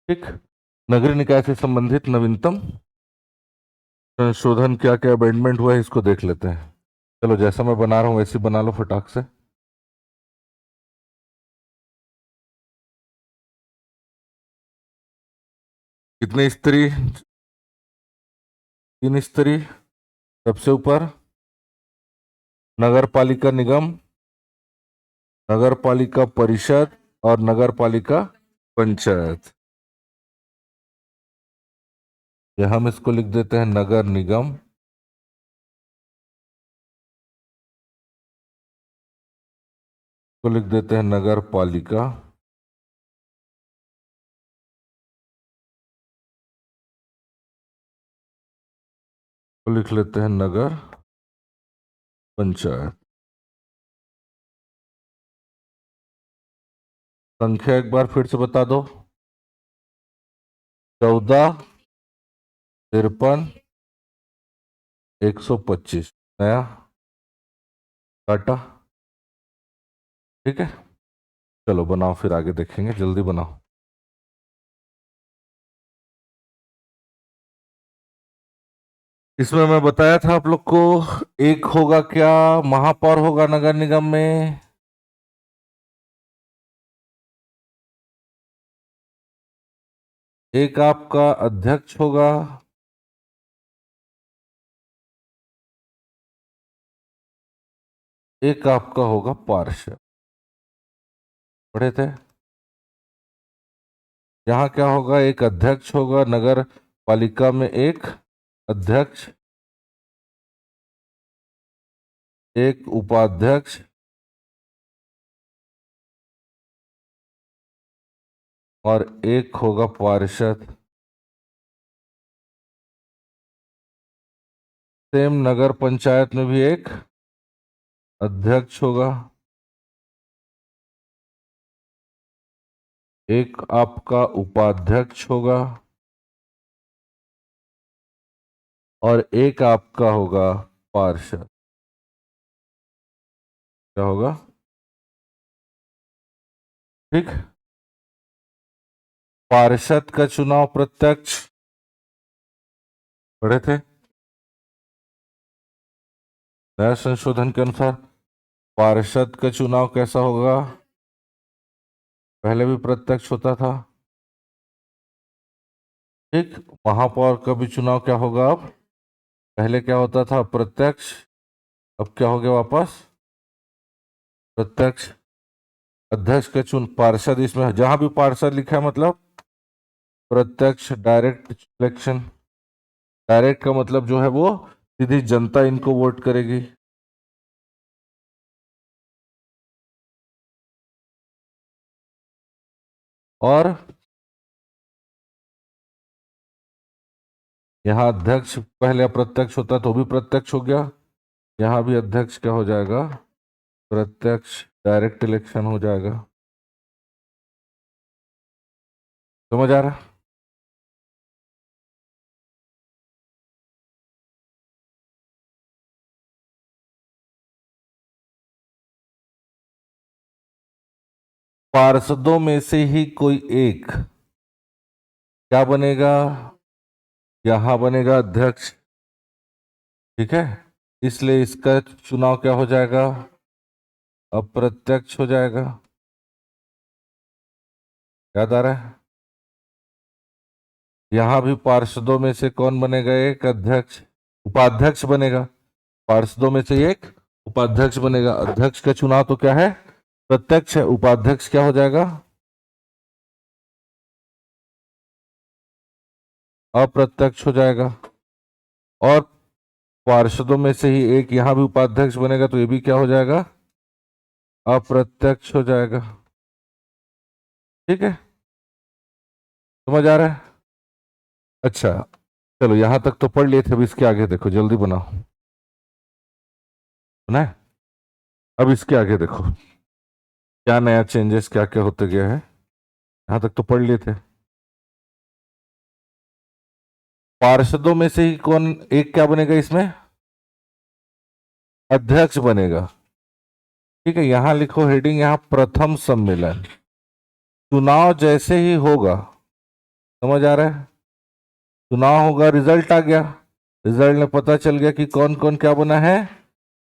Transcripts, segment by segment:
ठीक। नगरीय निकाय से संबंधित नवीनतम संशोधन क्या क्या अमेंडमेंट हुआ है इसको देख लेते हैं। चलो, जैसा मैं बना रहा हूं वैसे बना लो फटाक से। कितने स्त्री? 3 स्त्री। सबसे ऊपर नगर पालिका निगम, नगर पालिका परिषद और नगर पालिका पंचायत। या हम इसको लिख देते हैं नगर निगम, को लिख देते हैं नगर पालिका, को लिख लेते हैं नगर पंचायत। संख्या एक बार फिर से बता दो। 14, 53, 125 नया काटा। ठीक है, चलो बनाओ, फिर आगे देखेंगे, जल्दी बनाओ। इसमें मैं बताया था आप लोग को, एक होगा क्या, महापौर होगा नगर निगम में, एक आपका अध्यक्ष होगा, एक आपका होगा पार्षद। पढ़े थे। यहाँ क्या होगा, एक अध्यक्ष होगा नगर पालिका में, एक अध्यक्ष, एक उपाध्यक्ष और एक होगा पार्षद। सेम नगर पंचायत में भी एक अध्यक्ष होगा, एक आपका उपाध्यक्ष होगा और एक आपका होगा पार्षद। क्या होगा? ठीक। पार्षद का चुनाव प्रत्यक्ष, पढ़े थे। नया संशोधन के अनुसार पार्षद का चुनाव कैसा होगा? पहले भी प्रत्यक्ष होता था। ठीक। महापौर का भी चुनाव क्या होगा अब? पहले क्या होता था? प्रत्यक्ष। अब क्या हो गया वापस? प्रत्यक्ष। अध्यक्ष का पार्षद, इसमें जहां भी पार्षद लिखा है मतलब प्रत्यक्ष, डायरेक्ट इलेक्शन। डायरेक्ट का मतलब जो है वो सीधी जनता इनको वोट करेगी। और यहाँ अध्यक्ष पहले अप्रत्यक्ष होता तो भी प्रत्यक्ष हो गया, यहाँ भी अध्यक्ष क्या हो जाएगा? प्रत्यक्ष, डायरेक्ट इलेक्शन हो जाएगा। समझ आ रहा? पार्षदों में से ही कोई एक क्या बनेगा? यहां बनेगा अध्यक्ष। ठीक है, इसलिए इसका चुनाव क्या हो जाएगा? अप्रत्यक्ष हो जाएगा। याद आ रहा है? यहां भी पार्षदों में से कौन बनेगा? एक अध्यक्ष, उपाध्यक्ष बनेगा। पार्षदों में से एक उपाध्यक्ष बनेगा। अध्यक्ष का चुनाव तो क्या है? प्रत्यक्ष है। उपाध्यक्ष क्या हो जाएगा? अप्रत्यक्ष हो जाएगा। और पार्षदों में से ही एक यहां भी उपाध्यक्ष बनेगा तो ये भी क्या हो जाएगा? अप्रत्यक्ष हो जाएगा। ठीक है, समझ आ रहा है? अच्छा, चलो यहां तक तो पढ़ लिए थे, अब इसके आगे देखो, जल्दी बनाओ। सुना है? अब इसके आगे देखो क्या नया चेंजेस, क्या क्या होते गया है। यहां तक तो पढ़ लिए थे। पार्षदों में से ही कौन एक क्या बनेगा इसमें? अध्यक्ष बनेगा। ठीक है, यहां लिखो हेडिंग, यहां प्रथम सम्मेलन। चुनाव जैसे ही होगा समझ आ रहा है? चुनाव होगा, रिजल्ट आ गया, रिजल्ट में पता चल गया कि कौन कौन क्या बना है,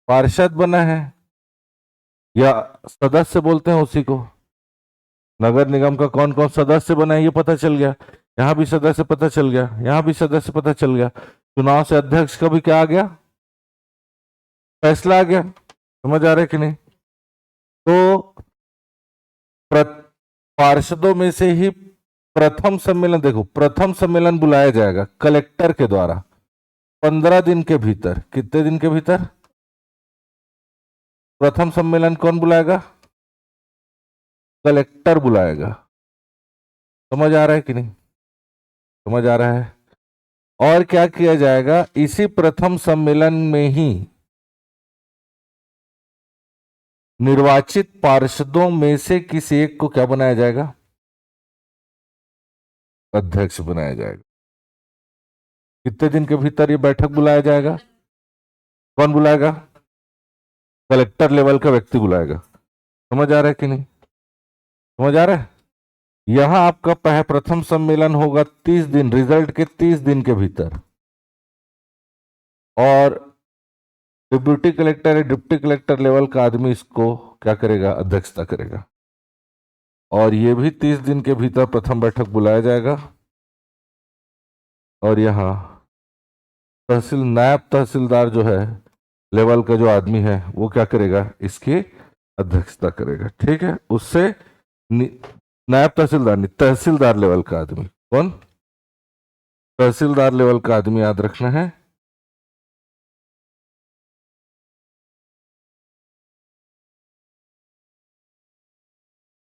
पार्षद बना है या सदस्य बोलते हैं उसी को। नगर निगम का कौन कौन सदस्य बना है ये पता चल गया, यहां भी सदस्य पता चल गया, यहां भी सदस्य पता चल गया। चुनाव से अध्यक्ष का भी क्या आ गया, फैसला आ गया। समझ आ रहा है कि नहीं? तो पार्षदों में से ही प्रथम सम्मेलन, देखो प्रथम सम्मेलन बुलाया जाएगा कलेक्टर के द्वारा 15 दिन के भीतर। कितने दिन के भीतर? प्रथम सम्मेलन कौन बुलाएगा? कलेक्टर बुलाएगा। समझ आ रहा है कि नहीं? समझ आ रहा है? और क्या किया जाएगा, इसी प्रथम सम्मेलन में ही निर्वाचित पार्षदों में से किसी एक को क्या बनाया जाएगा, अध्यक्ष बनाया जाएगा। कितने दिन के भीतर ये बैठक बुलाया जाएगा? कौन बुलाएगा? कलेक्टर लेवल का व्यक्ति बुलाएगा। समझ आ रहा है कि नहीं? समझ आ रहा है? यहां आपका प्रथम सम्मेलन होगा 30 दिन, रिजल्ट के 30 दिन के भीतर। और डिप्टी कलेक्टर या डिप्टी कलेक्टर लेवल का आदमी इसको क्या करेगा, अध्यक्षता करेगा। और ये भी 30 दिन के भीतर प्रथम बैठक बुलाया जाएगा। और यहां नायब तहसीलदार जो है लेवल का जो आदमी है वो क्या करेगा, इसकी अध्यक्षता करेगा। ठीक है? उससे नायब तहसीलदार नहीं, तहसीलदार लेवल का आदमी। कौन? तहसीलदार लेवल का आदमी याद रखना है।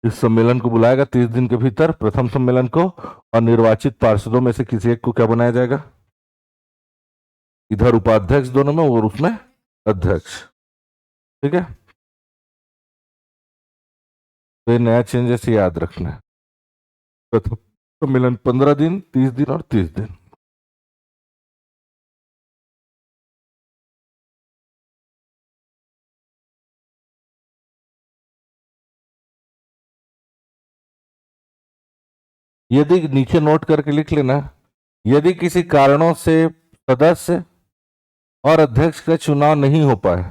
इस सम्मेलन को बुलाएगा 30 दिन के भीतर, प्रथम सम्मेलन को। और निर्वाचित पार्षदों में से किसी एक को क्या बनाया जाएगा, इधर उपाध्यक्ष दोनों में और उसमें अध्यक्ष। ठीक है? तो ये नया चेंजेस याद रखना है। प्रथम सम्मेलन 15 दिन, 30 दिन और 30 दिन। यदि नीचे नोट करके लिख लेना, यदि किसी कारणों से सदस्य और अध्यक्ष का चुनाव नहीं हो पाए,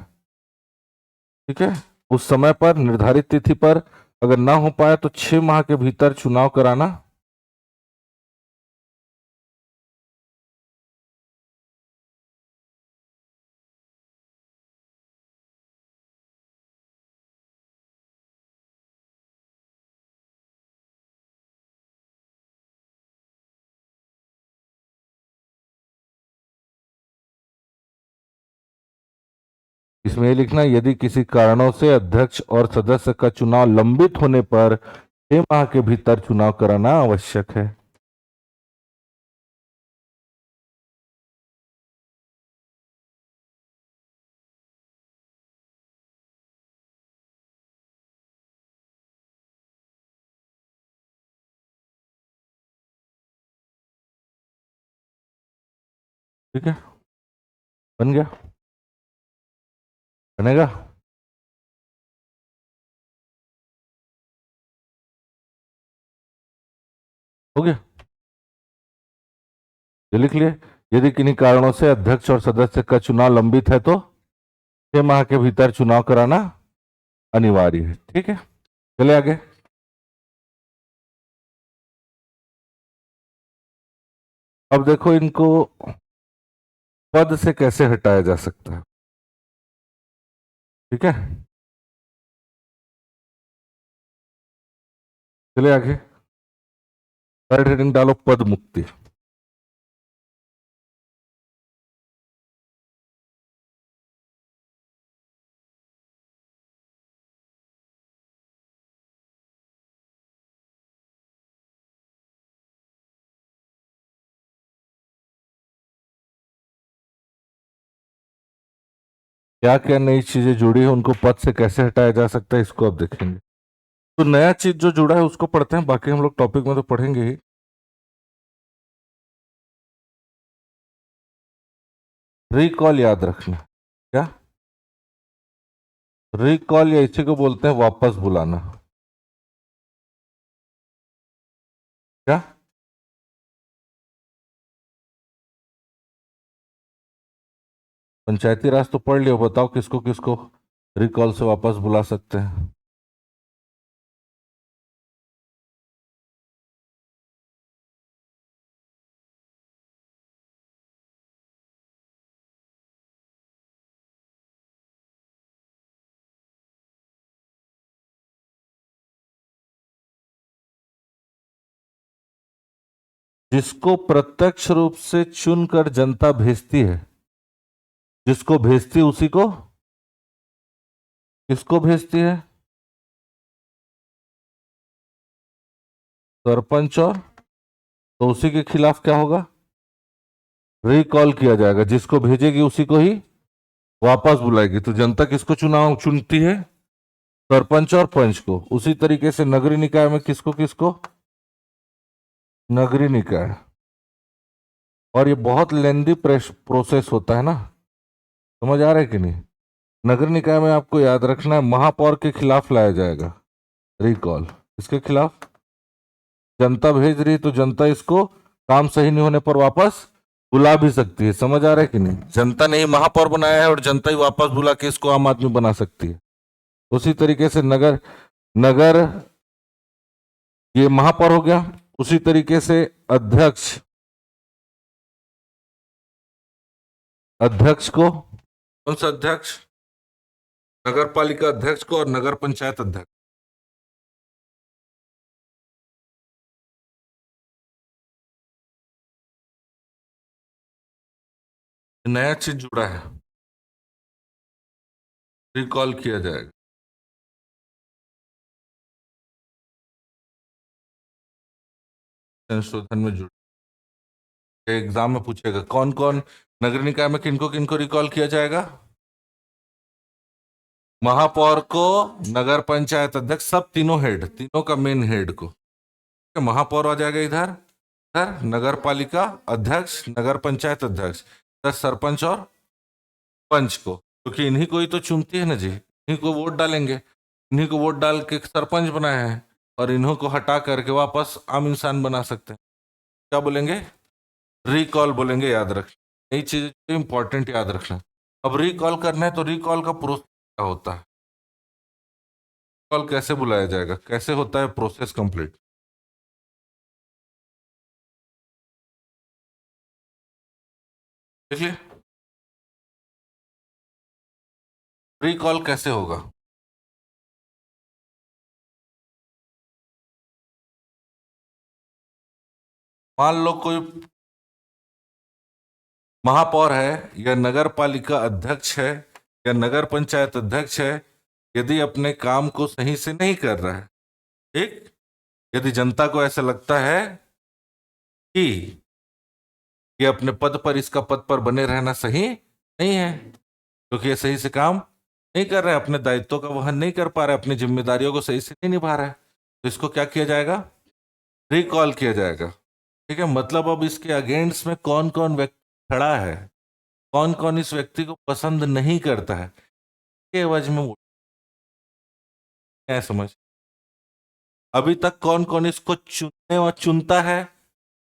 ठीक है, उस समय पर निर्धारित तिथि पर अगर ना हो पाए तो 6 माह के भीतर चुनाव कराना। इसमें यह लिखना, यदि किसी कारणों से अध्यक्ष और सदस्य का चुनाव लंबित होने पर 6 माह के भीतर चुनाव कराना आवश्यक है। ठीक है? बन गया? बनेगा? हो गया? ये लिख लिए, यदि किन्हीं कारणों से अध्यक्ष और सदस्य का चुनाव लंबित है तो 6 माह के भीतर चुनाव कराना अनिवार्य है। ठीक है? चले आगे। अब देखो इनको पद से कैसे हटाया जा सकता है। ठीक है? चले आगे। थर्ड हेडिंग डालो, पद मुक्ति। क्या क्या नई चीजें जुड़ी है, उनको पद से कैसे हटाया जा सकता है, इसको अब देखेंगे। तो नया चीज जो जुड़ा है उसको पढ़ते हैं, बाकी हम लोग टॉपिक में तो पढ़ेंगे ही। रिकॉल याद रखना। क्या? रिकॉल या इसी को बोलते हैं वापस बुलाना। क्या? पंचायती राज तो पढ़ लियो, बताओ किसको किसको रिकॉल से वापस बुला सकते हैं। जिसको प्रत्यक्ष रूप से चुनकर जनता भेजती है, जिसको भेजती उसी को, किसको भेजती है? सरपंच। और तो उसी के खिलाफ क्या होगा? रिकॉल किया जाएगा। जिसको भेजेगी उसी को ही वापस बुलाएगी। तो जनता किसको चुनाव चुनती है? सरपंच और पंच को। उसी तरीके से नगरीय निकाय में किसको किसको? नगरीय निकाय। और ये बहुत लेंदी प्रोसेस होता है ना, समझ आ रहा है कि नहीं? नगर निकाय में आपको याद रखना है, महापौर के खिलाफ लाया जाएगा रिकॉल। इसके खिलाफ जनता भेज रही, तो जनता इसको काम सही नहीं होने पर वापस बुला भी सकती है। समझ आ रहा है कि नहीं? जनता ने ही महापौर बनाया है और जनता ही वापस बुला के इसको आम आदमी बना सकती है। उसी तरीके से नगर नगर ये महापौर हो गया। उसी तरीके से अध्यक्ष, अध्यक्ष को कौन सा अध्यक्ष? नगर पालिका अध्यक्ष को और नगर पंचायत अध्यक्ष। नया चीज जुड़ा है, रिकॉल किया जाएगा। संशोधन में जुड़ा, एग्जाम में पूछेगा कौन कौन नगर निकाय में किनको किनको रिकॉल किया जाएगा? महापौर को, नगर पंचायत अध्यक्ष, सब तीनों हेड, तीनों का मेन हेड को। महापौर आ जाएगा इधर, इधर नगर पालिका अध्यक्ष, नगर पंचायत अध्यक्ष, इधर सरपंच और पंच को, क्योंकि इन्हीं को ही तो चुनती है ना जी, इन्हीं को वोट डालेंगे, इन्हीं को वोट डाल के सरपंच बनाया है और इन्हों को हटा करके वापस आम इंसान बना सकते हैं। क्या बोलेंगे? रिकॉल बोलेंगे। याद रखना, यही चीज इंपॉर्टेंट याद रखना। अब रिकॉल करना है तो रिकॉल का प्रोसेस क्या होता है, कॉल कैसे बुलाया जाएगा, कैसे होता है प्रोसेस कंप्लीट? देखिए रिकॉल कैसे होगा। मान लो कोई महापौर है या नगर पालिका अध्यक्ष है या नगर पंचायत अध्यक्ष है, यदि अपने काम को सही से नहीं कर रहा है, ठीक, यदि जनता को ऐसा लगता है कि ये अपने पद पर, इसका पद पर बने रहना सही नहीं है, क्योंकि ये सही से काम नहीं कर रहा है, अपने दायित्वों का वहन नहीं कर पा रहा है, अपनी जिम्मेदारियों को सही से नहीं निभा रहा है, तो इसको क्या किया जाएगा? रिकॉल किया जाएगा। ठीक है, मतलब अब इसके अगेंस्ट में कौन कौन व्यक्ति खड़ा है, कौन कौन इस व्यक्ति को पसंद नहीं करता है, के एवज में वोट है। समझ? अभी तक कौन कौन इसको चुनने और चुनता है,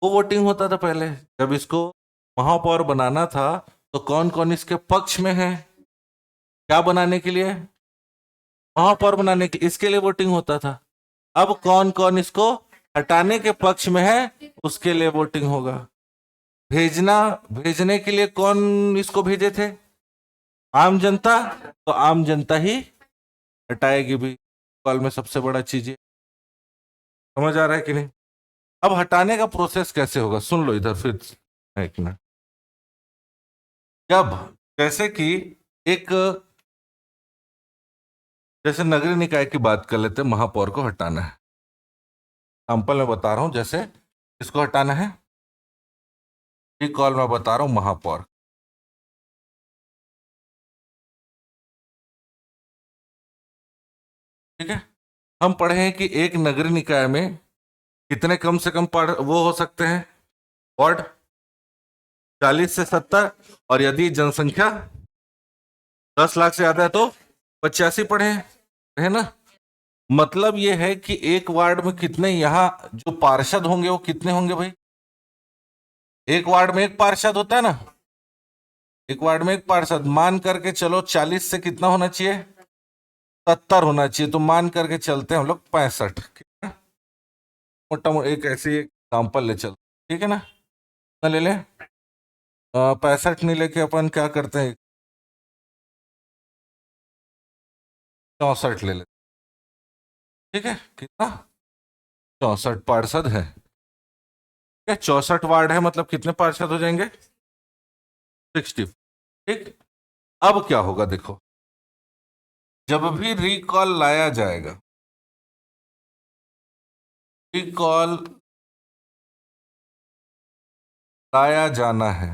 वो वोटिंग होता था पहले। जब इसको महापौर बनाना था तो कौन कौन इसके पक्ष में है, क्या बनाने के लिए? महापौर बनाने के, इसके लिए वोटिंग होता था। अब कौन कौन इसको हटाने के पक्ष में है, उसके लिए वोटिंग होगा। भेजना, भेजने के लिए कौन इसको भेजे थे? आम जनता। तो आम जनता ही हटाएगी भी। कॉल में सबसे बड़ा चीज है, समझ आ रहा है कि नहीं? अब हटाने का प्रोसेस कैसे होगा, सुन लो इधर फिर एक मिनट। जब, जैसे कि एक, जैसे नगरीय निकाय की बात कर लेते हैं, महापौर को हटाना है, सैंपल में बता रहा हूं, जैसे इसको हटाना है, कॉल में बता रहा हूं महापौर। ठीक है, हम पढ़े हैं कि एक नगरीय निकाय में कितने कम से कम वो हो सकते हैं वार्ड? 40 से 70, और यदि जनसंख्या 10 लाख से ज्यादा है तो 85 पढ़े हैं, है ना? मतलब ये है कि एक वार्ड में कितने, यहाँ जो पार्षद होंगे वो कितने होंगे भाई? एक वार्ड में एक पार्षद होता है ना, एक वार्ड में एक पार्षद, मान करके चलो 40 से कितना होना चाहिए, 70 होना चाहिए, तो मान करके चलते हैं हम लोग 65, ठीक है। मोटा मोटा एक ऐसे एग्जाम्पल ले चल, ठीक है ना, कितना ले लें, 65 नहीं लेके अपन क्या करते हैं, 64 ले लेते, ठीक है, कितना, 64 पार्षद है, ठीक है, 64 वार्ड है, मतलब कितने पार्षद हो जाएंगे, 60, ठीक। अब क्या होगा देखो, जब भी रिकॉल लाया जाएगा, रिकॉल लाया जाना है,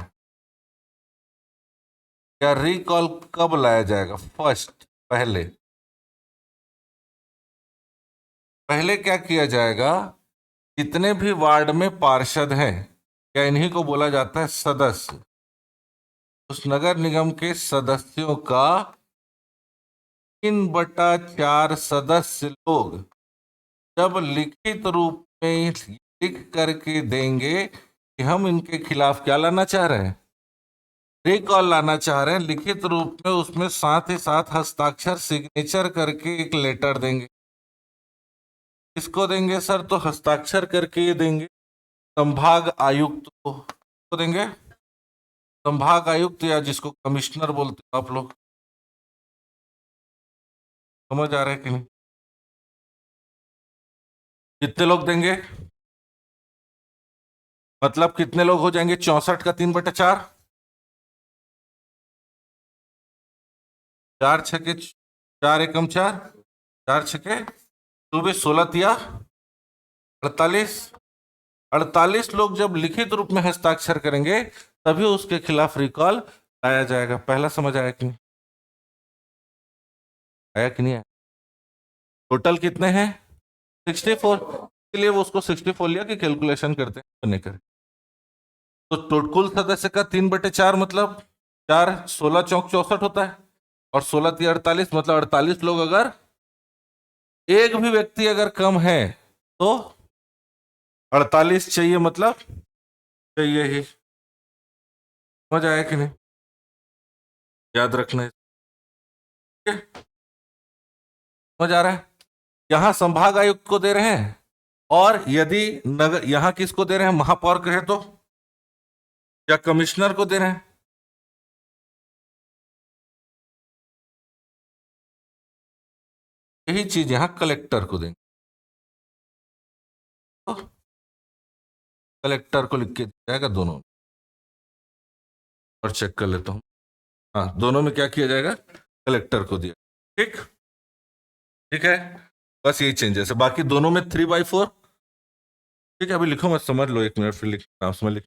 या रिकॉल कब लाया जाएगा, फर्स्ट, पहले पहले क्या किया जाएगा, जितने भी वार्ड में पार्षद हैं, क्या इन्हीं को बोला जाता है सदस्य, उस नगर निगम के सदस्यों का 3/4 सदस्य लोग जब लिखित रूप में लिख करके देंगे कि हम इनके खिलाफ क्या लाना चाह रहे हैं, रिकॉल लाना चाह रहे हैं, लिखित रूप में, उसमें साथ ही साथ हस्ताक्षर सिग्नेचर करके एक लेटर देंगे, किसको देंगे सर, तो हस्ताक्षर करके ये देंगे संभाग आयुक्त को देंगे, संभाग आयुक्त या जिसको कमिश्नर बोलते हो आप लोग, समझ आ रहा है कि नहीं, कितने लोग देंगे, मतलब कितने लोग हो जाएंगे, 64 का 3/4, 4 छके 4 एकम 4, 4 छके सुबह 16 तिया 48, 48 लोग जब लिखित रूप में हस्ताक्षर करेंगे तभी उसके खिलाफ रिकॉल लाया जाएगा। पहला समझ आया कि नहीं, आया कि नहीं आया, टोटल कितने हैं 64, इसलिए वो उसको 64 लिया कि कैलकुलेशन करते हैं नहीं करे, तो कुल सदस्य का 3/4 मतलब 4, 16 चौक 64 होता है, और 16 तिया 48, मतलब 48 लोग, अगर एक भी व्यक्ति अगर कम है तो 48 चाहिए, मतलब चाहिए ही, समझ आया कि नहीं, याद रखना है, ठीक है? समझ आ रहा है, यहां संभाग आयुक्त को दे रहे हैं, और यदि नगर यहां किसको दे रहे हैं, महापौर कहे तो, या कमिश्नर को दे रहे हैं, यही चीज यहां कलेक्टर को देंगे, तो कलेक्टर को लिख के दिया जाएगा दोनों, और चेक कर लेता हूं, हाँ दोनों में क्या किया जाएगा, कलेक्टर को दिया, ठीक, ठीक है, बस यही चेंजेस है, बाकी दोनों में 3/4, ठीक है, अभी लिखो मत, समझ लो, 1 मिनट फिर लिख, नाम समझ लिख,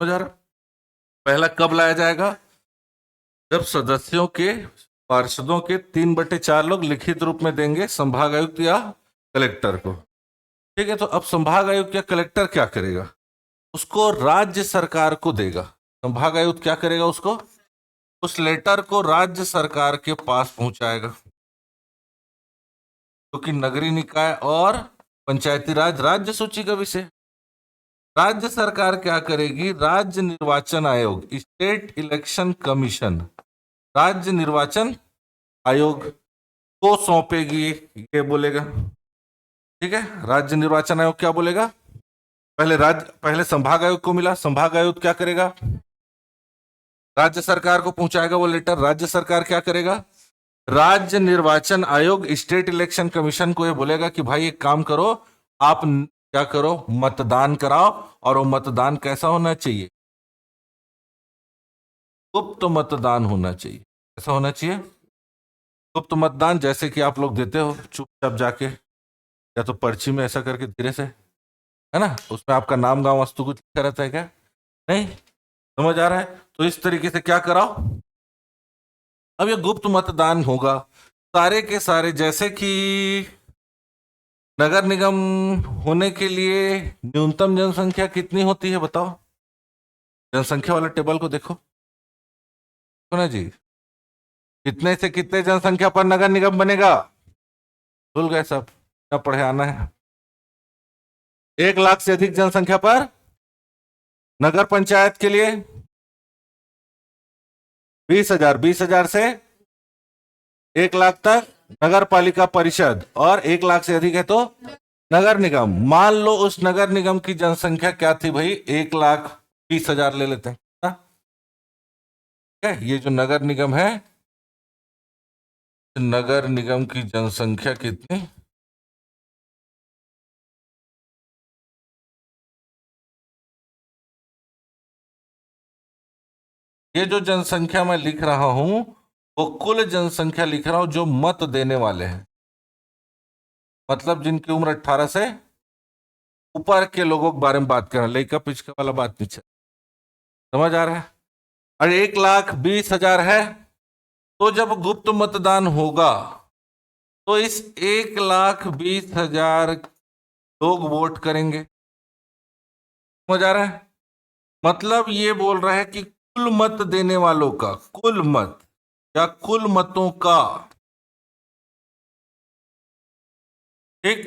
समझ आ रहा, पहला कब लाया जाएगा, जब सदस्यों के, पार्षदों के 3/4 लोग लिखित रूप में देंगे संभाग आयुक्त या कलेक्टर को, ठीक है, तो अब संभाग आयुक्त या कलेक्टर क्या करेगा, उसको राज्य सरकार को देगा, संभाग आयुक्त क्या करेगा, उसको, उस लेटर को राज्य सरकार के पास पहुंचाएगा, क्योंकि नगरीय निकाय और पंचायती राज राज्य सूची का विषय, राज्य सरकार क्या करेगी, राज्य निर्वाचन आयोग, स्टेट इलेक्शन कमीशन, राज्य निर्वाचन आयोग को सौंपेगी, ये बोलेगा, ठीक है, राज्य निर्वाचन आयोग क्या बोलेगा, पहले संभाग आयोग को मिला, संभाग आयोग क्या करेगा, राज्य सरकार को पहुंचाएगा वो लेटर, राज्य सरकार क्या करेगा, राज्य निर्वाचन आयोग स्टेट इलेक्शन कमीशन को ये बोलेगा कि भाई एक काम करो, आप क्या करो, मतदान कराओ, और वो मतदान कैसा होना चाहिए, गुप्त मतदान होना चाहिए, कैसा होना चाहिए, गुप्त मतदान, जैसे कि आप लोग देते हो चुपचाप जाके, या तो पर्ची में ऐसा करके धीरे से, है ना, उसमें आपका नाम गांव वस्तु कुछ लिखा रहता है क्या, नहीं, समझ आ रहा है, तो इस तरीके से क्या कराओ, अब ये गुप्त मतदान होगा, सारे के सारे, जैसे कि नगर निगम होने के लिए न्यूनतम जनसंख्या कितनी होती है बताओ, जनसंख्या वाला टेबल को देखो, ना जी, कितने से कितने जनसंख्या पर नगर निगम बनेगा, भूल गए सब, क्या पढ़े आना है, 1 लाख से अधिक जनसंख्या पर नगर पंचायत के लिए 20,000, 20,000 से 1 लाख तक नगर पालिका परिषद, और 1 लाख से अधिक है तो नगर निगम। मान लो उस नगर निगम की जनसंख्या क्या थी भाई, 1,20,000 ले लेते हैं। ठीक है, ये जो नगर निगम है, नगर निगम की जनसंख्या कितनी, ये जो जनसंख्या मैं लिख रहा हूं वो कुल जनसंख्या लिख रहा हूं जो मत देने वाले हैं, मतलब जिनकी उम्र 18 से ऊपर के लोगों के बारे में बात कर रहे हैं, लड़का पिचका वाला बात पीछे, समझ आ रहा है। और 1,20,000 है, तो जब गुप्त मतदान होगा तो इस 1,20,000 लोग वोट करेंगे, समझ आ रहा है। मतलब ये बोल रहा है कि कुल मत देने वालों का, कुल मत या कुल मतों का, ठीक,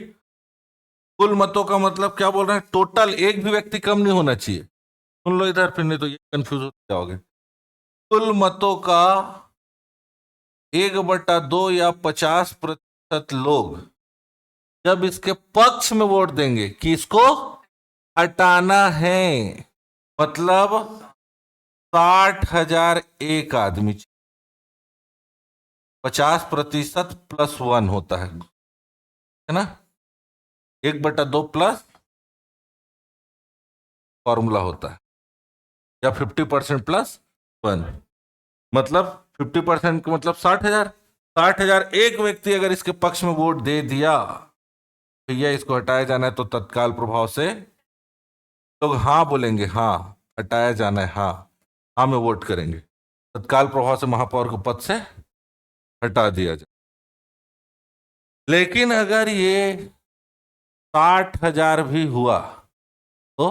कुल मतों का मतलब क्या बोल रहे हैं, टोटल, एक भी व्यक्ति कम नहीं होना चाहिए। सुन लो इधर, फिर नहीं तो ये कंफ्यूज हो जाओगे। कुल मतों का 1/2 या 50% लोग जब इसके पक्ष में वोट देंगे कि इसको हटाना है, मतलब 60,001 आदमी, 50% +1 होता है ना, 1/2 प्लस फॉर्मूला होता है, या 50% +1, मतलब 50% का मतलब 60,000। 60,000 एक व्यक्ति अगर इसके पक्ष में वोट दे दिया, भैया इसको हटाया जाना है, तो तत्काल प्रभाव से लोग हाँ बोलेंगे, हाँ हटाया जाना है, हाँ हाँ में वोट करेंगे, तत्काल प्रभाव से महापौर को पद से हटा दिया जाए। लेकिन अगर ये 60,000 भी हुआ तो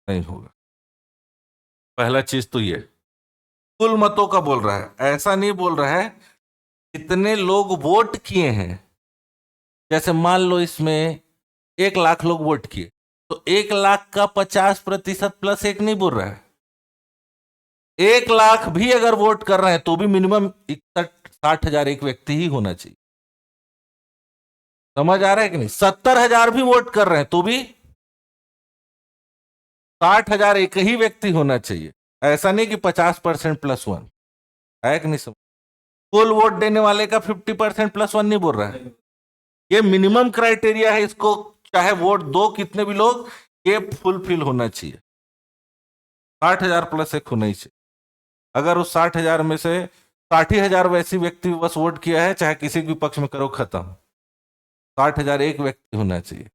नहीं होगा। पहला चीज तो ये कुल मतों का बोल रहा है, ऐसा नहीं बोल रहा है कितने लोग वोट किए हैं। जैसे मान लो इसमें 1 लाख लोग वोट किए, तो 1 लाख का 50% +1 नहीं बोल रहा है। 1 लाख भी अगर वोट कर रहे हैं तो भी मिनिमम 60,000 एक व्यक्ति ही होना चाहिए, समझ आ रहा है कि नहीं। 70,000 भी वोट कर रहे हैं तो भी 60,000 एक ही व्यक्ति होना चाहिए, ऐसा नहीं कि 50% +1 है कि नहीं। समझ, कुल वोट देने वाले का 50% +1 नहीं बोल रहा है, ये मिनिमम क्राइटेरिया है, इसको चाहे वोट दो कितने भी लोग, ये फुलफिल होना चाहिए, 60,000 +1 होना ही चाहिए। अगर उस 60,000 में से 60,000 वैसी व्यक्ति बस वोट किया है, चाहे किसी भी पक्ष में करो, खत्म, 60,000 एक व्यक्ति होना चाहिए।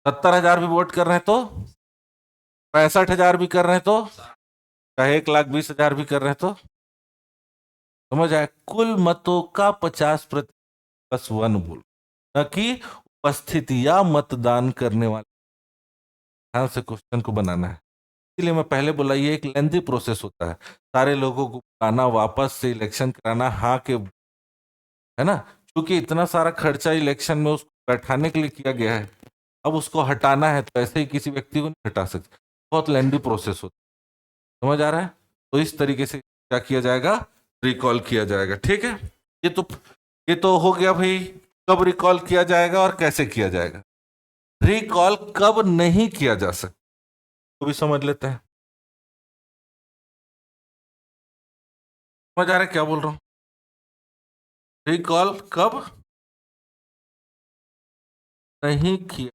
70,000 भी वोट कर रहे हैं तो, 65,000 भी कर रहे हैं तो, चाहे 1,20,000 भी कर रहे हैं तो, समझ आए, कुल मतों का 50% +1 बोल, न कि उपस्थिति या मतदान करने वाले, ध्यान से क्वेश्चन को बनाना है। इसलिए मैं पहले बोला ये एक लेंथी प्रोसेस होता है, सारे लोगों को बुलाना, वापस से इलेक्शन कराना, हाँ के, है ना, क्योंकि इतना सारा खर्चा इलेक्शन में उसको बैठाने के लिए किया गया है, अब उसको हटाना है तो ऐसे ही किसी व्यक्ति को नहीं हटा सकते, बहुत लेंथी प्रोसेस होता है, समझ आ रहा है। तो इस तरीके से क्या किया जाएगा, रिकॉल किया जाएगा, ठीक है। ये तो हो गया भाई, कब रिकॉल किया जाएगा और कैसे किया जाएगा। रिकॉल कब नहीं किया जा सकता तो भी समझ लेते हैं, समझ आ रहा है क्या बोल रहा हूं। रिकॉल कब नहीं किया,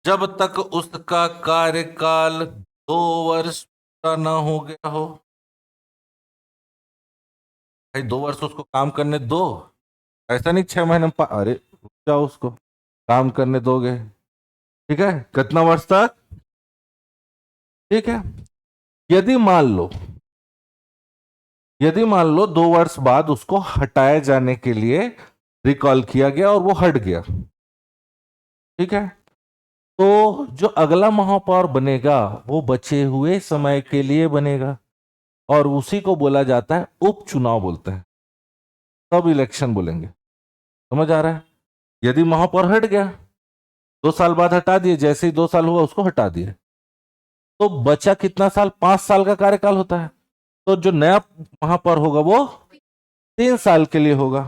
जब तक उसका कार्यकाल 2 वर्ष पूरा ना हो गया हो। भाई 2 वर्ष उसको काम करने दो, ऐसा नहीं 6 महीने में अरे रुक जाओ, उसको काम करने दोगे, ठीक है, कितना वर्ष तक, ठीक है। यदि मान लो, यदि मान लो 2 वर्ष बाद उसको हटाए जाने के लिए रिकॉल किया गया और वो हट गया, ठीक है, तो जो अगला महापौर बनेगा वो बचे हुए समय के लिए बनेगा, और उसी को बोला जाता है उपचुनाव बोलते हैं। सब इलेक्शन बोलेंगे। समझ आ रहा है? यदि महापौर हट गया, 2 साल बाद हटा दिए, जैसे ही 2 साल हुआ उसको हटा दिए, तो बचा कितना साल? 5 साल का कार्यकाल होता है। तो जो नया महापौर होगा वो 3 साल के लिए होगा।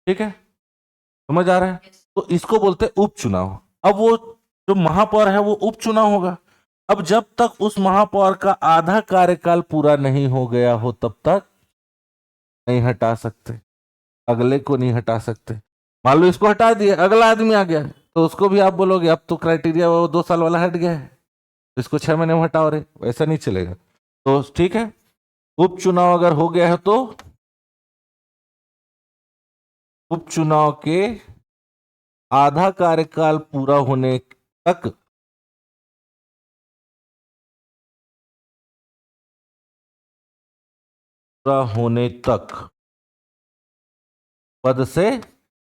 ठीक है, समझ आ रहा है? तो इसको बोलते हैं उपचुनाव। अब वो जो महापौर है वो उपचुनाव होगा। अब जब तक उस महापौर का आधा कार्यकाल पूरा नहीं हो गया हो तब तक नहीं हटा सकते, अगले को नहीं हटा सकते। मान लो इसको हटा दिए, अगला आदमी आ गया, तो उसको भी आप बोलोगे अब तो क्राइटेरिया वो 2 साल वाला हट गया है, तो इसको 6 महीने में हटाओ रे, वैसा नहीं चलेगा। तो ठीक है, उपचुनाव अगर हो गया है तो उपचुनाव के आधा कार्यकाल पूरा होने तक पूरा होने तक पद से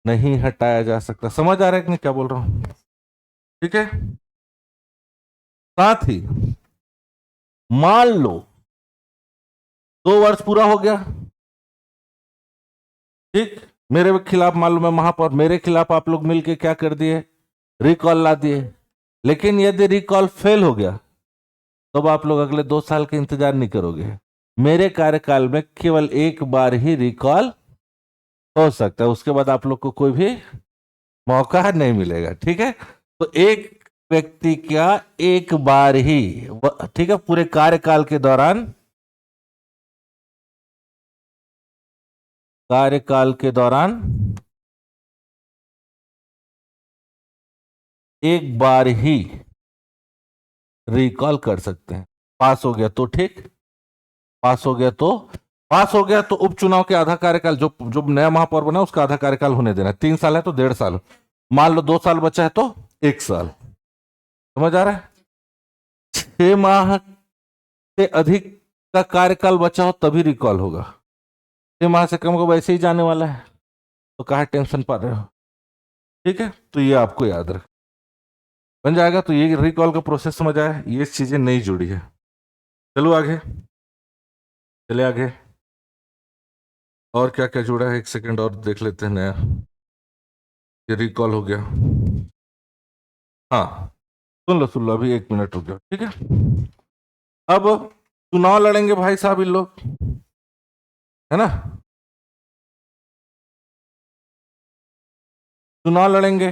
नहीं हटाया जा सकता। समझ आ रहा है कि नहीं क्या बोल रहा हूं? ठीक है, साथ ही मान लो 2 वर्ष पूरा हो गया, ठीक, मेरे खिलाफ मान लो मैं महापौर, मेरे खिलाफ आप लोग मिलके क्या कर दिए? रिकॉल ला दिए। लेकिन यदि रिकॉल फेल हो गया तब आप लोग अगले 2 साल के इंतजार नहीं करोगे। मेरे कार्यकाल में केवल एक बार ही रिकॉल हो सकता है, उसके बाद आप लोग को कोई भी मौका नहीं मिलेगा। ठीक है, तो एक व्यक्ति का एक बार ही, ठीक है, पूरे कार्यकाल के दौरान, कार्यकाल के दौरान एक बार ही रिकॉल कर सकते हैं। पास हो गया तो ठीक, पास हो गया तो पास हो गया तो उपचुनाव के आधा कार्यकाल, जो जो नया महापौर बना उसका आधा कार्यकाल होने देना। 3 साल है तो 1.5 साल, मान लो 2 साल बचा है तो 1 साल। समझ आ रहा है? 6 माह से अधिक का कार्यकाल बचा हो तभी रिकॉल होगा। 6 माह से कम को वैसे ही जाने वाला है, तो कहा टेंशन पा रहे हो? ठीक है, तो ये आपको याद रख, बन जाएगा। तो ये रिकॉल का प्रोसेस समझ आया, ये चीजें नहीं जुड़ी है। चलो आगे, चले आगे। और क्या क्या जुड़ा है, एक सेकंड और देख लेते हैं नया। ये रिकॉल हो गया। हाँ, सुन लो अभी 1 मिनट रुक जाओ, ठीक है। अब चुनाव लड़ेंगे भाई साहब इन लोग, है ना? चुनाव लड़ेंगे,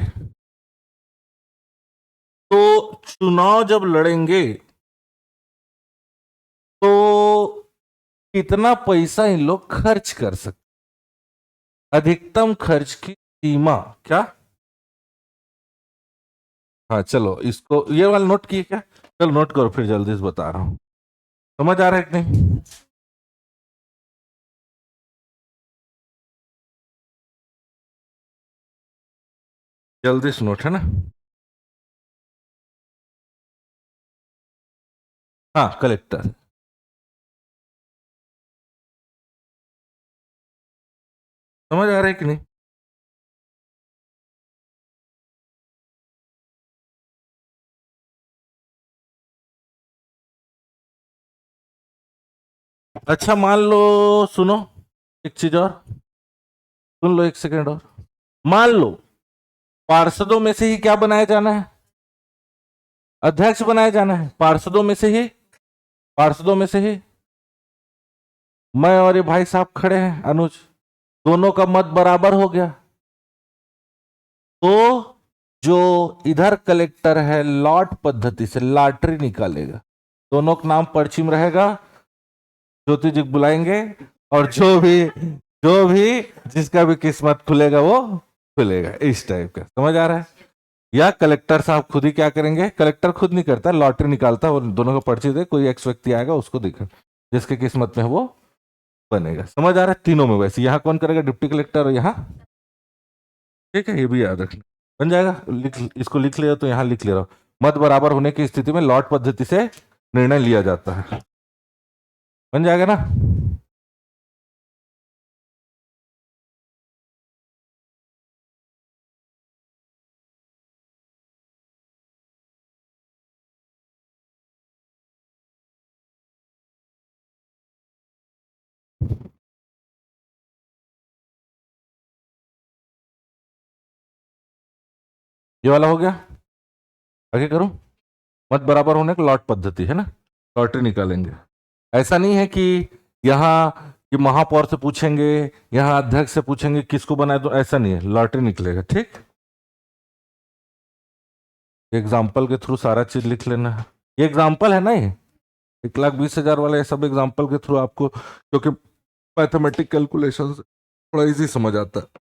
तो चुनाव जब लड़ेंगे तो कितना पैसा इन लोग खर्च कर सकते? अधिकतम खर्च की सीमा क्या? हाँ चलो, इसको ये वाला नोट किए क्या? चलो नोट करो, फिर जल्दी से बता रहा हूं। समझ आ रहा है कि नहीं? जल्दी से नोट, है ना? हाँ, कलेक्टर। समझ आ रहा है कि नहीं? अच्छा मान लो, सुनो एक चीज और, सुन लो एक सेकंड और। मान लो पार्षदों में से ही क्या बनाया जाना है? अध्यक्ष बनाया जाना है, पार्षदों में से ही, पार्षदों में से ही मैं और ये भाई साहब खड़े हैं अनुज, दोनों का मत बराबर हो गया, तो जो इधर कलेक्टर है लॉट पद्धति से लॉटरी निकालेगा, दोनों का नाम पर्ची में रहेगा, ज्योति जी बुलाएंगे, और जो भी जिसका भी किस्मत खुलेगा वो खुलेगा, इस टाइप का। समझ आ रहा है? या कलेक्टर साहब खुद ही क्या करेंगे? कलेक्टर खुद नहीं करता, लॉटरी निकालता है, वो दोनों को पर्ची दे, कोई एक्स व्यक्ति आएगा उसको दिखा, जिसके किस्मत में है वो बनेगा। समझ आ रहा है? तीनों में वैसे, यहाँ कौन करेगा? डिप्टी कलेक्टर, और यहाँ, ठीक है, ये भी याद रखना। बन जाएगा, इसको लिख ले, तो यहाँ लिख ले रहा हूं, मत बराबर होने की स्थिति में लॉट पद्धति से निर्णय लिया जाता है। बन जाएगा ना? ये वाला हो गया। आगे करूं? मत बराबर होने का लॉट पद्धति है ना, लॉटरी निकालेंगे। ऐसा नहीं है कि यहाँ कि महापौर से पूछेंगे, यहाँ अध्यक्ष से पूछेंगे किसको बनाए, तो ऐसा नहीं है, लॉटरी निकलेगा। ठीक, एग्जाम्पल के थ्रू सारा चीज लिख लेना है। ये एग्जाम्पल है ना, ये 1,20,000 वाला, ये सब एग्जाम्पल के थ्रू आपको, क्योंकि मैथमेटिक कैलकुलेशन थोड़ा इजी समझ आता है।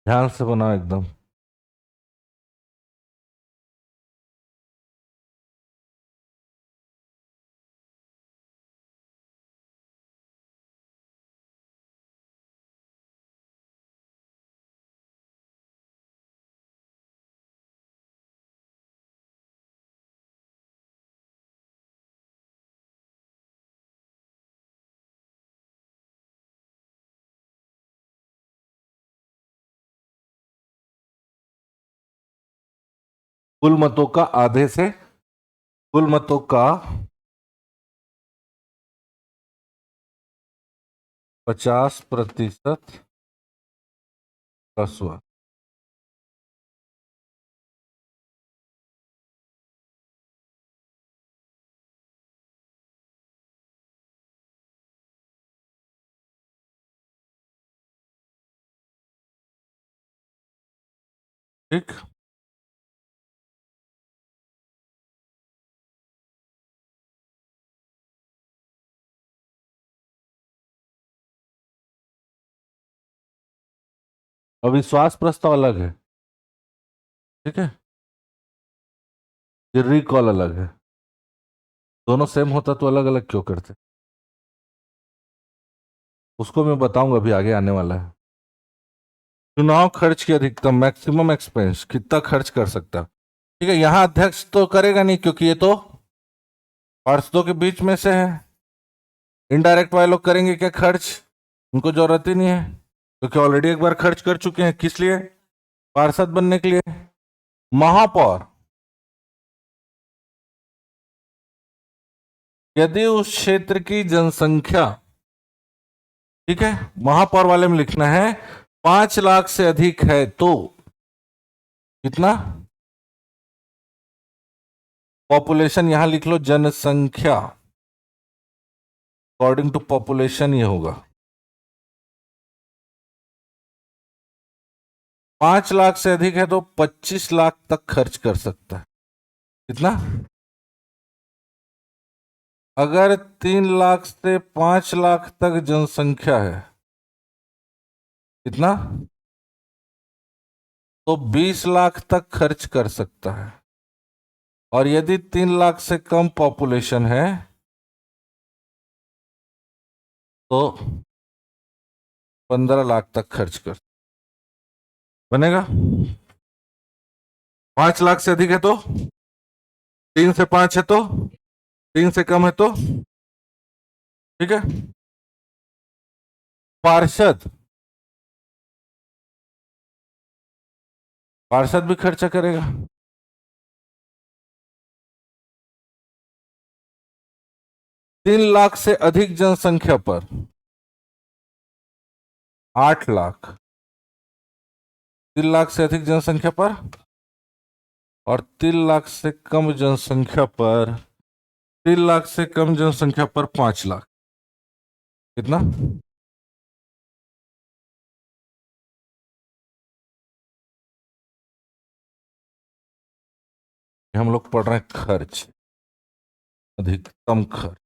ध्यान से बनाओ एकदम। कुल मतों का आधे से, कुल मतों का 50% प्लस हुआ। ठीक, अविश्वास प्रस्ताव अलग है। ठीक है, ये रिकॉल अलग है। दोनों सेम होता तो अलग अलग क्यों करते? उसको मैं बताऊंगा, अभी आगे आने वाला है। चुनाव खर्च की अधिकतम, मैक्सिमम एक्सपेंस कितना खर्च कर सकता? ठीक है, यहां अध्यक्ष तो करेगा नहीं क्योंकि ये तो पार्षदों के बीच में से है। इनडायरेक्ट वाले लोग करेंगे क्या खर्च? उनको जरूरत ही नहीं है, क्योंकि ऑलरेडी एक बार खर्च कर चुके हैं। किस लिए? पार्षद बनने के लिए। महापौर, यदि उस क्षेत्र की जनसंख्या, ठीक है, महापौर वाले में लिखना है 5 लाख से अधिक है तो कितना? पॉपुलेशन यहां लिख लो, जनसंख्या, अकॉर्डिंग टू पॉपुलेशन ये होगा। 5 लाख से अधिक है तो 25 लाख तक खर्च कर सकता है। कितना? अगर 3 लाख से 5 लाख तक जनसंख्या है, कितना? तो 20 लाख तक खर्च कर सकता है। और यदि 3 लाख से कम पॉपुलेशन है तो 15 लाख तक खर्च कर बनेगा। 5 लाख से अधिक है तो, 3 से 5 है तो, 3 से कम है तो, ठीक है। पार्षद, पार्षद भी खर्चा करेगा। 3 लाख से अधिक जनसंख्या पर 8 लाख, 3 लाख से अधिक जनसंख्या पर, और 3 लाख से कम जनसंख्या पर, 3 लाख से कम जनसंख्या पर 5 लाख। कितना? हम लोग पढ़ रहे हैं खर्च, अधिकतम खर्च।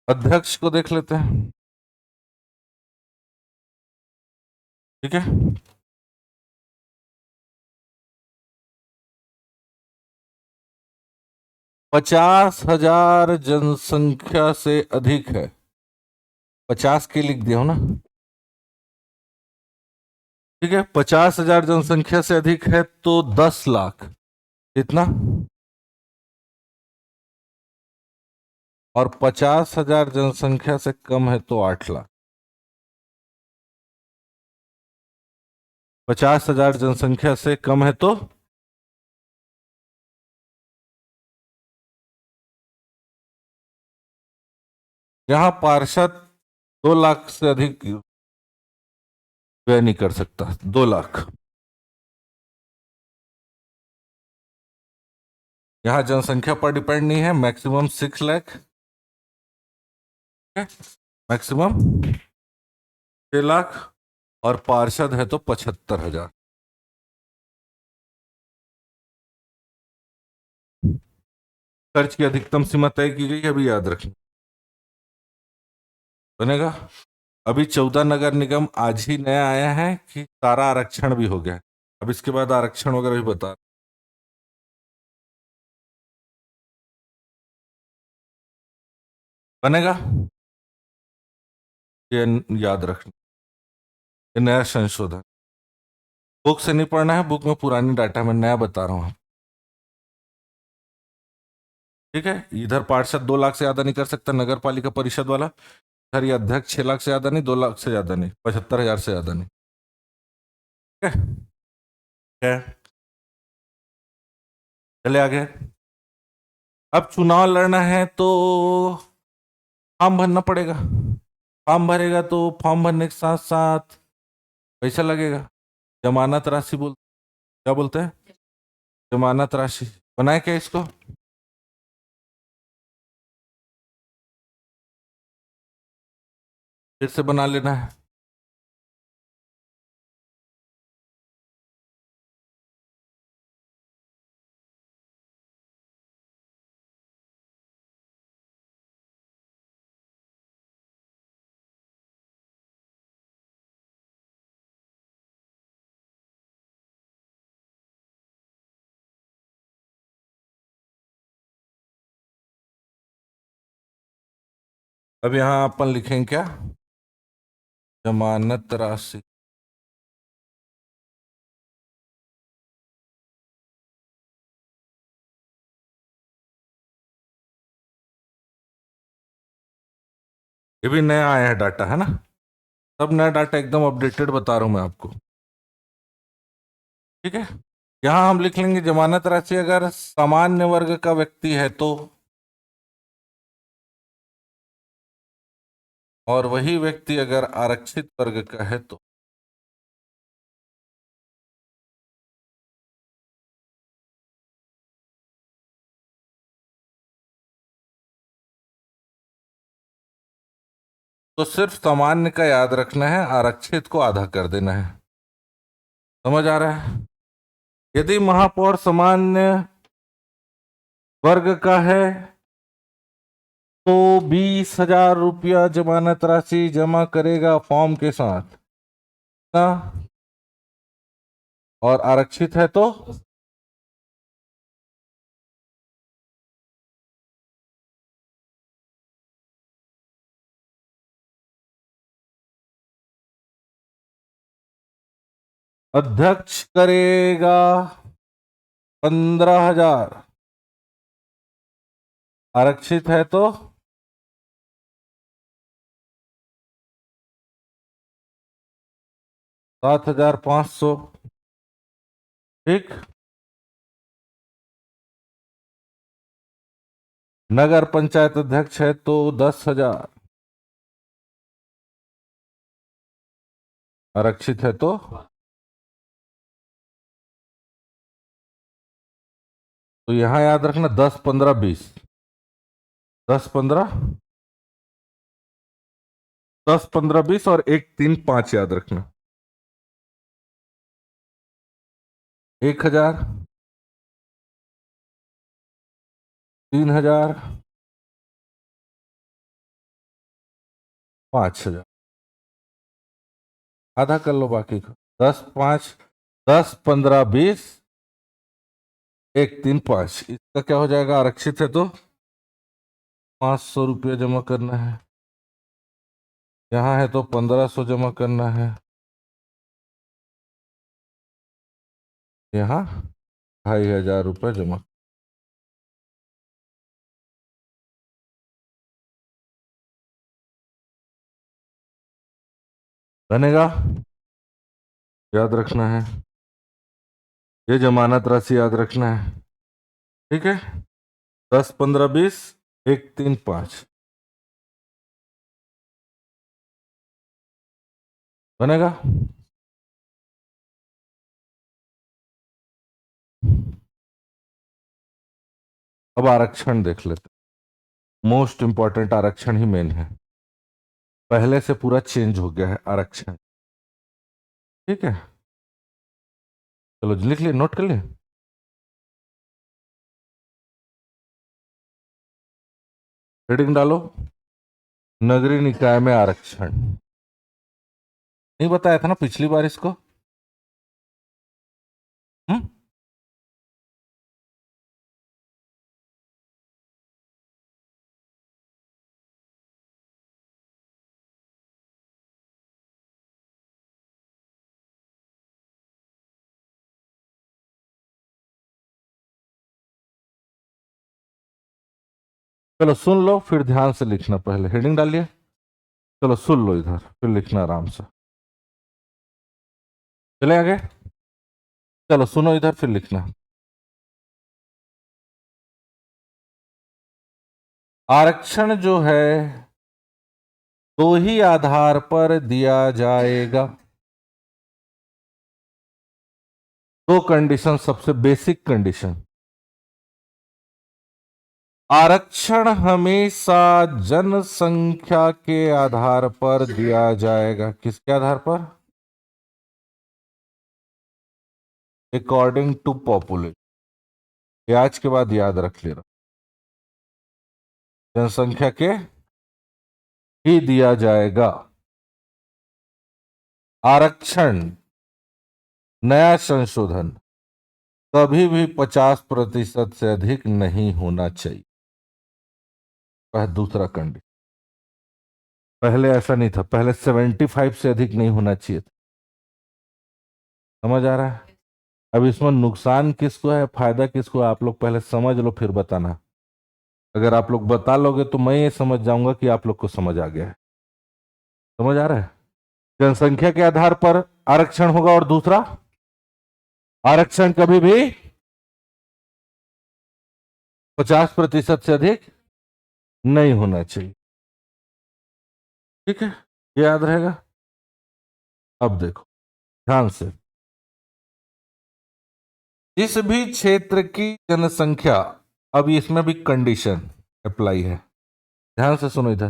अध्यक्ष को देख लेते हैं। ठीक है, 50,000 जनसंख्या से अधिक है, 50 के लिख दिया हो ना, ठीक है। 50,000 जनसंख्या से अधिक है तो 10 लाख, कितना? और 50,000 जनसंख्या से कम है तो 8 लाख। 50,000 जनसंख्या से कम है तो यहां पार्षद 2 लाख से अधिक व्यय नहीं कर सकता, 2 लाख। यहां जनसंख्या पर डिपेंड नहीं है, मैक्सिमम 6 लाख, मैक्सिमम 6 लाख, और पार्षद है तो 75,000। खर्च की अधिकतम सीमा तय की गई, अभी याद रखें, बनेगा। अभी 14 नगर निगम आज ही नया आया है कि सारा आरक्षण भी हो गया है, अब इसके बाद आरक्षण वगैरह भी बता, बनेगा, ये याद रखना, ये नया संशोधन। बुक से नहीं पढ़ना है, बुक में पुरानी डाटा मैं नया बता रहा हूं, ठीक है। इधर पार्षद 2 लाख से ज्यादा नहीं कर सकता, नगर पालिका परिषद वाला। इधर ये अध्यक्ष 6 लाख से ज्यादा नहीं, 2 लाख से ज्यादा नहीं, 75,000 से ज्यादा नहीं, ठीक है। चले आगे। अब चुनाव लड़ना है तो फॉर्म भरना पड़ेगा, फॉर्म भरेगा तो फॉर्म भरने के साथ साथ पैसा लगेगा। जमानत राशि क्या बोलते हैं, जमानत राशि। बनाए क्या इसको? फिर से बना लेना है। अब यहां अपन लिखेंगे क्या, जमानत राशि। ये भी नया आया है डाटा, है ना, सब नया डाटा एकदम अपडेटेड बता रहा हूं मैं आपको, ठीक है। यहां हम लिख लेंगे जमानत राशि अगर सामान्य वर्ग का व्यक्ति है तो, और वही व्यक्ति अगर आरक्षित वर्ग का है तो सिर्फ सामान्य का याद रखना है, आरक्षित को आधा कर देना है। समझ आ रहा है? यदि महापौर सामान्य वर्ग का है तो 20,000 रुपया जमानत राशि जमा करेगा फॉर्म के साथ ना, और आरक्षित है तो अध्यक्ष करेगा 15,000, आरक्षित है तो 7,500, ठीक। नगर पंचायत अध्यक्ष है तो 10,000, आरक्षित है तो यहां याद रखना 10, 15, 20, 10, 15, 10, 15, 20 और 1, 3, 5 याद रखना। 1,000, 3,000, 5,000, आधा कर लो बाकी को। 10, 5, 10, 15, 20, 135, इसका क्या हो जाएगा? आरक्षित है तो 500 रुपया जमा करना है, यहाँ है तो 1500 जमा करना है, यहाँ 2500 रुपया जमा। बनेगा? याद रखना है, ये जमानत राशि याद रखना है, ठीक है। 10, 15, 20, 135 बनेगा। अब आरक्षण देख लेते, मोस्ट इंपॉर्टेंट आरक्षण ही मेन है, पहले से पूरा चेंज हो गया है आरक्षण, ठीक है। चलो लिख लिए, नोट कर लिए। हेडिंग डालो, नगरीय निकाय में आरक्षण। नहीं बताया था ना पिछली बार इसको? हम्म, चलो सुन लो फिर ध्यान से लिखना, पहले हेडिंग डालिए, चलो सुन लो इधर फिर लिखना आराम से। चले आगे, चलो सुनो इधर फिर लिखना। आरक्षण जो है दो ही आधार पर दिया जाएगा, दो कंडीशन, सबसे बेसिक कंडीशन, आरक्षण हमेशा जनसंख्या के आधार पर दिया जाएगा। किसके आधार पर? According to population. आज के बाद याद रख लेना, जनसंख्या के ही दिया जाएगा। आरक्षण नया संशोधन कभी भी 50% से अधिक नहीं होना चाहिए। वह दूसरा कंडीशन, पहले ऐसा नहीं था, पहले 75 से अधिक नहीं होना चाहिए था। समझ आ रहा है? अब इसमें नुकसान किसको है, फायदा किसको है, आप लोग पहले समझ लो फिर बताना। अगर आप लोग बता लोगे तो मैं ये समझ जाऊंगा कि आप लोग को समझ आ गया है। समझ आ रहा है? जनसंख्या के आधार पर आरक्षण होगा, और दूसरा आरक्षण कभी भी 50% से अधिक नहीं होना चाहिए, ठीक है। ये याद रहेगा। अब देखो ध्यान से, जिस भी क्षेत्र की जनसंख्या, अब इसमें भी कंडीशन अप्लाई है, ध्यान से सुनो इधर,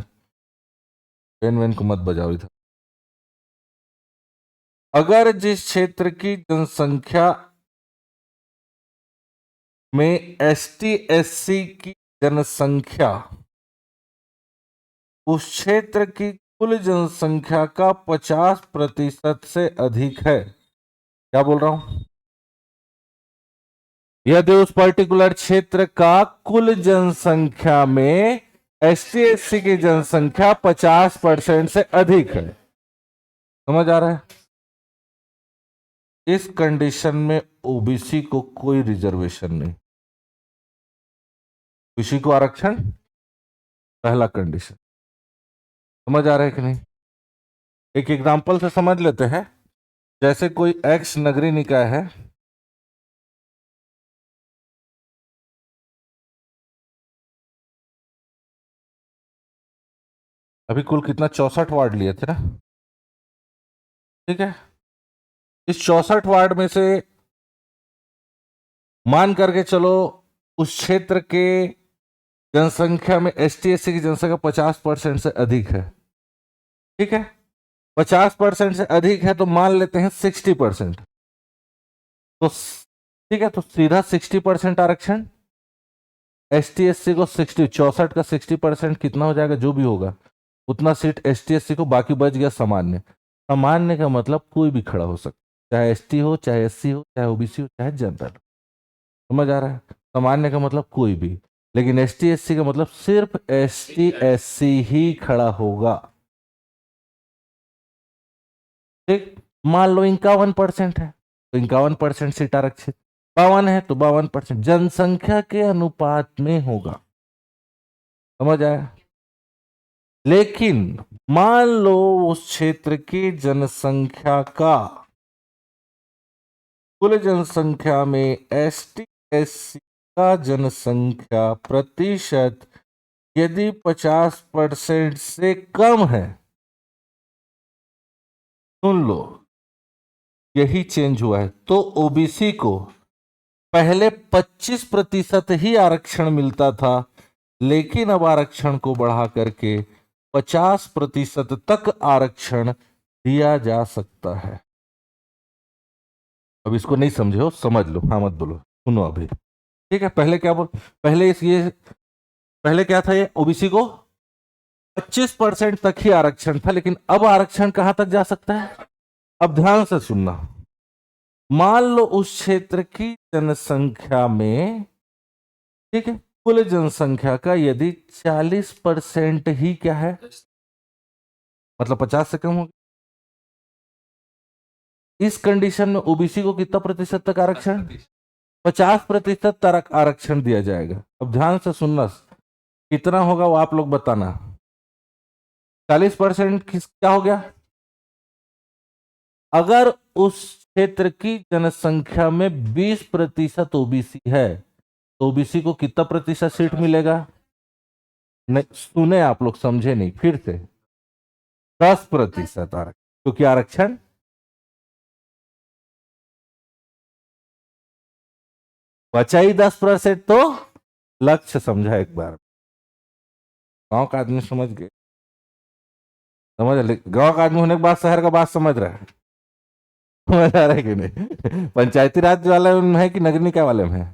पेन वेन को मत बजाओ इधर। अगर जिस क्षेत्र की जनसंख्या में एसटी एससी की जनसंख्या उस क्षेत्र की कुल जनसंख्या का 50% से अधिक है, क्या बोल रहा हूं, यदि उस पर्टिकुलर क्षेत्र का कुल जनसंख्या में एसटी एससी की जनसंख्या 50% से अधिक है। समझ आ रहा है? इस कंडीशन में ओबीसी को कोई रिजर्वेशन नहीं, ओबीसी को आरक्षण, पहला कंडीशन। समझ आ रहा है कि नहीं? एक एग्जांपल से समझ लेते हैं। जैसे कोई एक्स नगरीय निकाय है, अभी कुल कितना 64 वार्ड लिए थे ना, ठीक है। इस 64 वार्ड में से मान करके चलो उस क्षेत्र के जनसंख्या में एसटी एससी की जनसंख्या 50% से अधिक है, ठीक है। 50% से अधिक है तो मान लेते हैं 60%, तो ठीक है, तो सीधा 60% आरक्षण। एसटी एससी को 60, 64 का 60% कितना हो जाएगा, जो भी होगा उतना सीट एसटी एससी को, बाकी बच गया सामान्य। सामान्य का मतलब कोई भी खड़ा हो सकता, चाहे एसटी हो, चाहे एससी हो, चाहे ओबीसी हो, चाहे जनरल। समझ आ रहा है? सामान्य का मतलब कोई भी, लेकिन एसटी एससी का मतलब सिर्फ एसटी एससी ही खड़ा होगा। ठीक, मान लो 51% है तो 51% सीट आरक्षित, 52 है तो 52% जनसंख्या के अनुपात में होगा। समझ आया? लेकिन मान लो उस क्षेत्र की जनसंख्या का, कुल जनसंख्या में एसटी एससी का जनसंख्या प्रतिशत यदि 50% से कम है, सुन लो, यही चेंज हुआ है, तो ओबीसी को पहले 25% ही आरक्षण मिलता था, लेकिन अब आरक्षण को बढ़ा करके 50% तक आरक्षण दिया जा सकता है। अब इसको नहीं समझे हो, समझ लो, हाँ मत बोलो, सुनो अभी। ठीक है, पहले क्या बोल, पहले क्या था, ये ओबीसी को 25% तक ही आरक्षण था, लेकिन अब आरक्षण कहां तक जा सकता है? अब ध्यान से सुनना, मान लो उस क्षेत्र की जनसंख्या में, ठीक है, कुल जनसंख्या का यदि 40% ही क्या है, मतलब 50 से कम हो, इस कंडीशन में ओबीसी को कितना प्रतिशत तक आरक्षण? 50% तक आरक्षण दिया जाएगा। अब ध्यान से सुनना, कितना होगा वो आप लोग बताना। 40% क्या हो गया? अगर उस क्षेत्र की जनसंख्या में 20% ओबीसी है तो ओबीसी को कितना प्रतिशत सीट मिलेगा? नहीं सुने आप लोग, समझे नहीं, फिर से 10% आरक्षण, क्योंकि आरक्षण बचा ही 10%, तो लक्ष्य समझा एक बार, गांव का आदमी समझ गए, गांव का आदमी होने के बाद शहर का बात समझ रहा है, समझ आ रहा है कि नहीं? पंचायती राज वाले में है कि नगर निकाय वाले में है?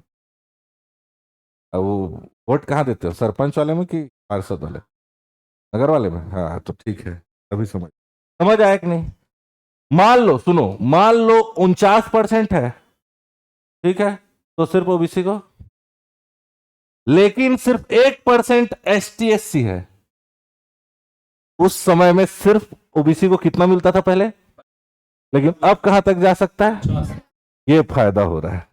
अब वो वोट कहाँ देते हो, सरपंच वाले में कि पार्षद वाले, नगर वाले में? हाँ तो ठीक है, अभी समझ आया कि नहीं? मान लो, सुनो, मान लो 49% है, ठीक है, तो सिर्फ ओबीसी को, लेकिन सिर्फ 1% एस टी एस सी है। उस समय में सिर्फ ओबीसी को कितना मिलता था पहले, लेकिन अब कहां तक जा सकता है? ये फायदा हो रहा है।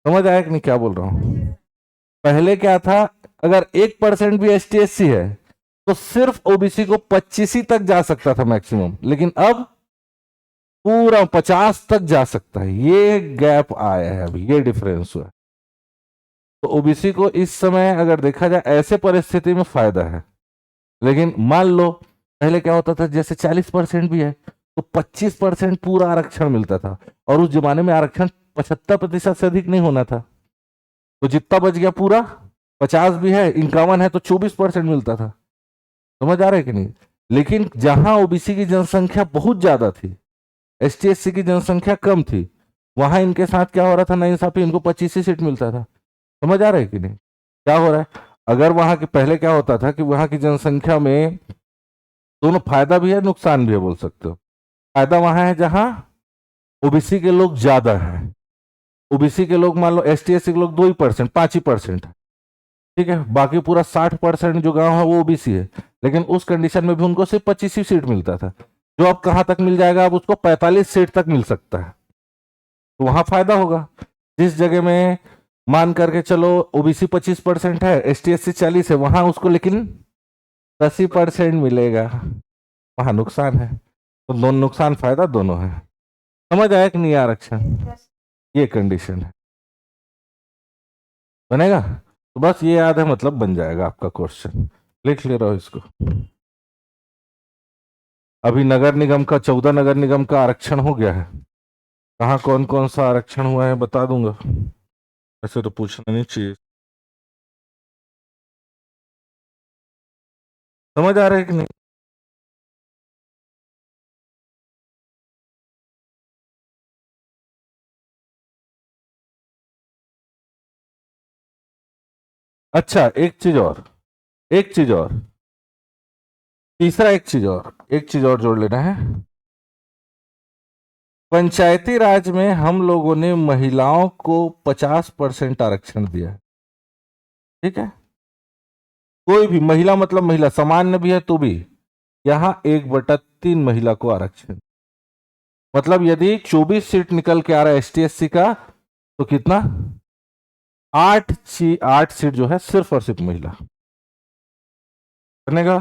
समझ आया कि नहीं क्या बोल रहा हूं? पहले क्या था, अगर 1% भी एस टी एस सी है तो सिर्फ ओबीसी को 25 ही तक जा सकता था मैक्सिमम, लेकिन अब पूरा 50 तक जा सकता है। ये गैप आया है अभी, ये डिफरेंस हुआ है। तो ओबीसी को इस समय अगर देखा जाए ऐसे परिस्थिति में फायदा है, लेकिन मान लो पहले क्या होता था, जैसे 40% भी है तो 25% पूरा आरक्षण मिलता था, और उस जमाने में आरक्षण 75% से अधिक नहीं होना था, तो जितना बच गया पूरा, 50 भी है, 51 है तो 24% मिलता था। समझ आ रहा है कि नहीं? लेकिन जहां ओबीसी की जनसंख्या बहुत ज्यादा थी, एस टी एस सी की जनसंख्या कम थी, वहां इनके साथ क्या हो रहा था, नाइंसाफी, इनको 25 ही सीट मिलता था। समझ आ रहा है कि नहीं क्या हो रहा है? अगर वहां के पहले क्या होता था कि वहां की जनसंख्या में दोनों फायदा भी है नुकसान भी है, बोल सकते हो। फायदा वहां है जहां ओबीसी के लोग ज्यादा हैं, ओबीसी के लोग मान लो, एस टी एस सी के लोग 2% 5% है, ठीक है, बाकी पूरा 60% जो गांव है वो ओबीसी है, लेकिन उस कंडीशन में भी उनको सिर्फ 25 ही सीट मिलता था, जो अब कहां तक मिल जाएगा, अब उसको 45 सीट तक मिल सकता है। तो वहां फायदा होगा। जिस जगह में मान करके चलो ओबीसी 25% है, एस टी एस सी 40 है, वहां उसको लेकिन 80% मिलेगा, वहां नुकसान है। तो दोनों नुकसान फायदा दोनों है। समझ आया कि नहीं आरक्षण? ये कंडीशन है, बनेगा? तो बस ये याद है, मतलब बन जाएगा आपका क्वेश्चन, लिख ले रहा हो इसको। अभी नगर निगम का 14 नगर निगम का आरक्षण हो गया है, कहाँ कौन कौन सा आरक्षण हुआ है बता दूंगा, ऐसे तो पूछना नहीं चाहिए। समझ आ रहा है कि नहीं? अच्छा, एक चीज और, तीसरा एक चीज और जोड़ लेना है। पंचायती राज में हम लोगों ने महिलाओं को 50% आरक्षण दिया है, ठीक है। कोई भी महिला, मतलब महिला सामान्य भी है तो भी यहां 1/3 महिला को आरक्षण। मतलब यदि 24 सीट निकल के आ रहा है ST/SC का, तो कितना 8 सीट जो है सिर्फ और सिर्फ महिला बनेगा।